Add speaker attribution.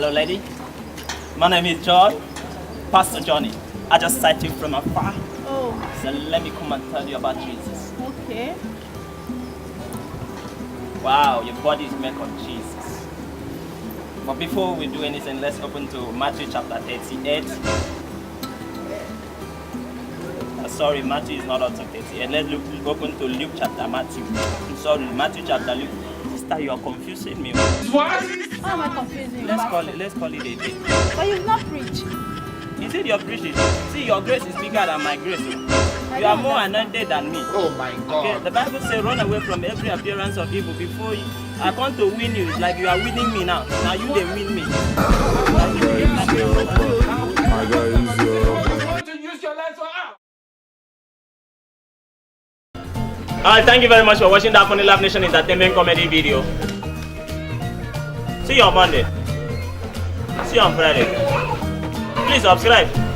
Speaker 1: Hello, lady. My name is John, Pastor Johnny. I just sight you from afar.
Speaker 2: Oh.
Speaker 1: So let me come and tell you about Jesus.
Speaker 2: Okay.
Speaker 1: Wow, your body is made of Jesus. But before we do anything, let's open to Matthew chapter 38. Sorry, Matthew is not up to 38. Let's open to Luke chapter Matthew. I'm sorry, Matthew chapter Luke. Sister, you are confusing me.
Speaker 2: What? How am I confusing you?
Speaker 1: Let's call it a day.
Speaker 2: But you've not preached.
Speaker 1: Is it your preaching? See, your grace is bigger than my grace. You are more anointed than me.
Speaker 3: Oh my God.
Speaker 1: Okay, the Bible says, run away from every appearance of evil before you. I come to win you. It's like you are winning me now. Now you they win me.
Speaker 4: My guy is
Speaker 3: going to use your life for us.
Speaker 1: Alright, thank you very much for watching that funny Laff Nation entertainment comedy video. See you on Monday. See you on Friday. Please subscribe.